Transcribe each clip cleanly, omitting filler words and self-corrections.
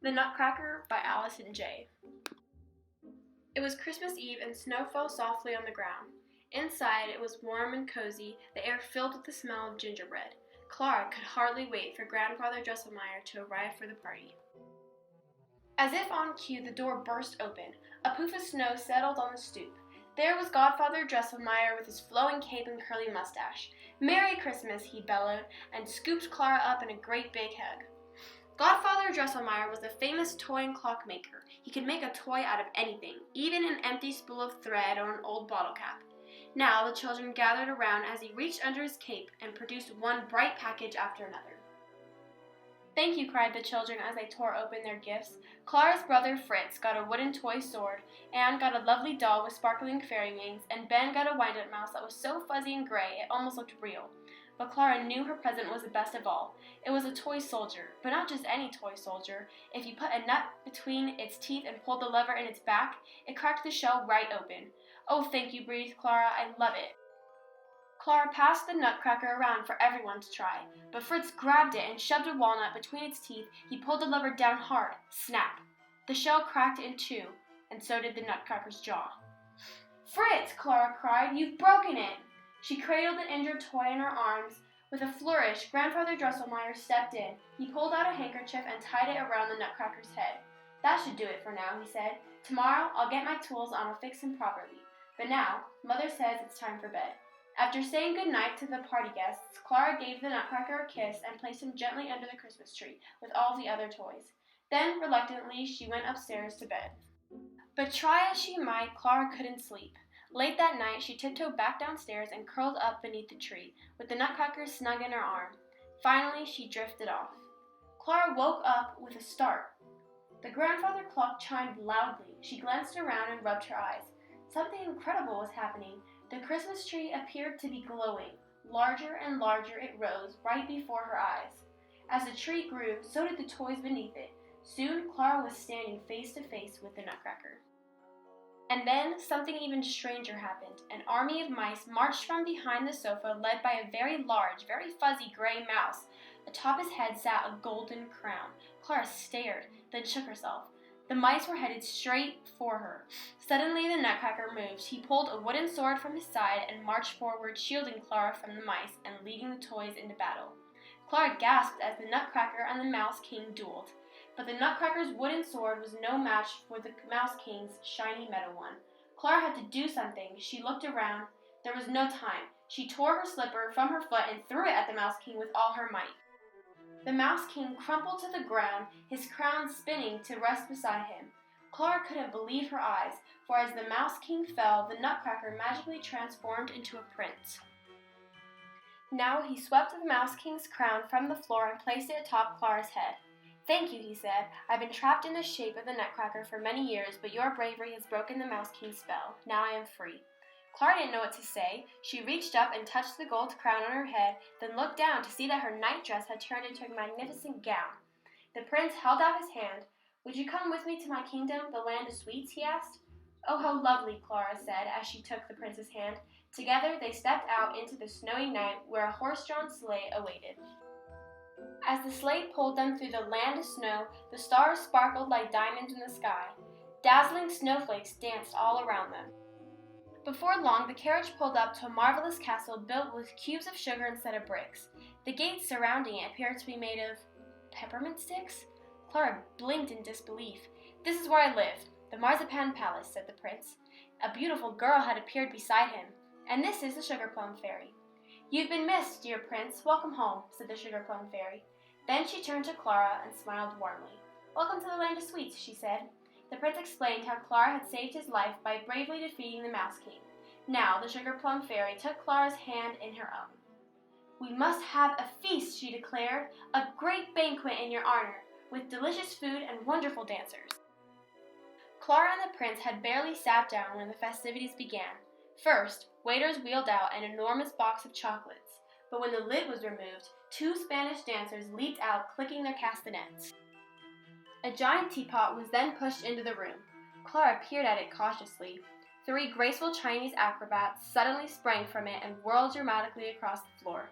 The Nutcracker by Allison J. It was Christmas Eve and snow fell softly on the ground. Inside it was warm and cozy, the air filled with the smell of gingerbread. Clara could hardly wait for Grandfather Drosselmeyer to arrive for the party. As if on cue, the door burst open. A poof of snow settled on the stoop. There was Godfather Drosselmeyer with his flowing cape and curly mustache. "Merry Christmas," he bellowed, and scooped Clara up in a great big hug. Godfather Drosselmeyer was a famous toy and clock maker. He could make a toy out of anything, even an empty spool of thread or an old bottle cap. Now the children gathered around as he reached under his cape and produced one bright package after another. "Thank you," cried the children as they tore open their gifts. Clara's brother Fritz got a wooden toy sword, Anne got a lovely doll with sparkling fairy wings, and Ben got a wind-up mouse that was so fuzzy and gray it almost looked real. But Clara knew her present was the best of all. It was a toy soldier, but not just any toy soldier. If you put a nut between its teeth and pulled the lever in its back, it cracked the shell right open. "Oh, thank you," breathed Clara. "I love it." Clara passed the Nutcracker around for everyone to try, but Fritz grabbed it and shoved a walnut between its teeth. He pulled the lever down hard. Snap! The shell cracked in two, and so did the Nutcracker's jaw. "Fritz!" Clara cried. "You've broken it!" She cradled the injured toy in her arms. With a flourish, Grandfather Drosselmeyer stepped in. He pulled out a handkerchief and tied it around the Nutcracker's head. "That should do it for now," he said. "Tomorrow I'll get my tools and I'll fix him properly. But now, Mother says it's time for bed." After saying good night to the party guests, Clara gave the Nutcracker a kiss and placed him gently under the Christmas tree with all the other toys. Then, reluctantly, she went upstairs to bed. But try as she might, Clara couldn't sleep. Late that night, she tiptoed back downstairs and curled up beneath the tree, with the Nutcracker snug in her arm. Finally, she drifted off. Clara woke up with a start. The grandfather clock chimed loudly. She glanced around and rubbed her eyes. Something incredible was happening. The Christmas tree appeared to be glowing. Larger and larger it rose right before her eyes. As the tree grew, so did the toys beneath it. Soon, Clara was standing face to face with the Nutcracker. And then something even stranger happened. An army of mice marched from behind the sofa, led by a very large, very fuzzy gray mouse. Atop his head sat a golden crown. Clara stared, then shook herself. The mice were headed straight for her. Suddenly the Nutcracker moved. He pulled a wooden sword from his side and marched forward, shielding Clara from the mice and leading the toys into battle. Clara gasped as the Nutcracker and the Mouse King dueled. But the Nutcracker's wooden sword was no match for the Mouse King's shiny metal one. Clara had to do something. She looked around. There was no time. She tore her slipper from her foot and threw it at the Mouse King with all her might. The Mouse King crumpled to the ground, his crown spinning to rest beside him. Clara couldn't believe her eyes, for as the Mouse King fell, the Nutcracker magically transformed into a prince. Now he swept the Mouse King's crown from the floor and placed it atop Clara's head. "Thank you," he said. "I've been trapped in the shape of the Nutcracker for many years, but your bravery has broken the Mouse King's spell. Now I am free." Clara didn't know what to say. She reached up and touched the gold crown on her head, then looked down to see that her nightdress had turned into a magnificent gown. The prince held out his hand. "Would you come with me to my kingdom, the land of sweets?" he asked. "Oh, how lovely," Clara said as she took the prince's hand. Together they stepped out into the snowy night where a horse-drawn sleigh awaited. As the sleigh pulled them through the land of snow, the stars sparkled like diamonds in the sky. Dazzling snowflakes danced all around them. Before long, the carriage pulled up to a marvelous castle built with cubes of sugar instead of bricks. The gates surrounding it appeared to be made of peppermint sticks. Clara blinked in disbelief. "This is where I live, the Marzipan Palace," said the prince. A beautiful girl had appeared beside him. "And this is the Sugar Plum Fairy." "You've been missed, dear prince. Welcome home," said the Sugar Plum Fairy. Then she turned to Clara and smiled warmly. "Welcome to the land of sweets," she said. The prince explained how Clara had saved his life by bravely defeating the Mouse King. Now the Sugar Plum Fairy took Clara's hand in her own. "We must have a feast," she declared, "a great banquet in your honor, with delicious food and wonderful dancers." Clara and the prince had barely sat down when the festivities began. First, waiters wheeled out an enormous box of chocolates, but when the lid was removed, 2 Spanish dancers leaped out clicking their castanets. A giant teapot was then pushed into the room. Clara peered at it cautiously. 3 graceful Chinese acrobats suddenly sprang from it and whirled dramatically across the floor.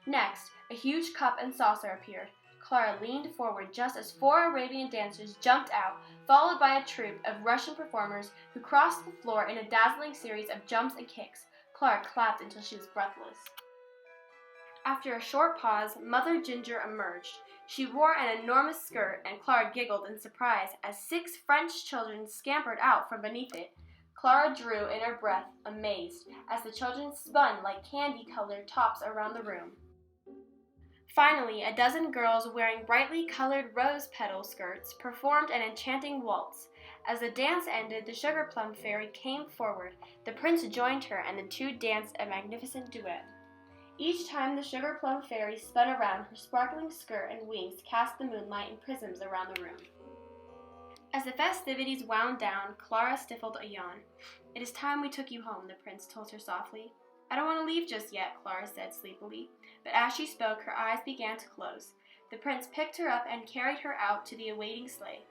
Next, a huge cup and saucer appeared. Clara leaned forward just as 4 Arabian dancers jumped out, followed by a troupe of Russian performers who crossed the floor in a dazzling series of jumps and kicks. Clara clapped until she was breathless. After a short pause, Mother Ginger emerged. She wore an enormous skirt, and Clara giggled in surprise as 6 French children scampered out from beneath it. Clara drew in her breath, amazed, as the children spun like candy-colored tops around the room. Finally, a dozen girls wearing brightly colored rose petal skirts performed an enchanting waltz. As the dance ended, the Sugar Plum Fairy came forward. The prince joined her, and the two danced a magnificent duet. Each time the Sugar Plum Fairy spun around, her sparkling skirt and wings cast the moonlight in prisms around the room. As the festivities wound down, Clara stifled a yawn. "It is time we took you home," the prince told her softly. "I don't want to leave just yet," Clara said sleepily. But as she spoke, her eyes began to close. The prince picked her up and carried her out to the awaiting sleigh.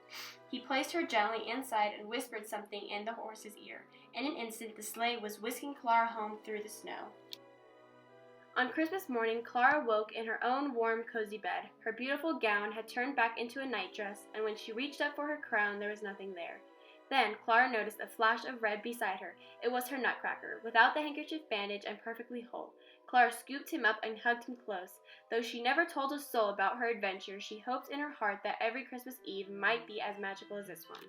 He placed her gently inside and whispered something in the horse's ear. In an instant, the sleigh was whisking Clara home through the snow. On Christmas morning, Clara woke in her own warm, cozy bed. Her beautiful gown had turned back into a nightdress, and when she reached up for her crown, there was nothing there. Then Clara noticed a flash of red beside her. It was her Nutcracker, without the handkerchief bandage and perfectly whole. Clara scooped him up and hugged him close. Though she never told a soul about her adventure, she hoped in her heart that every Christmas Eve might be as magical as this one.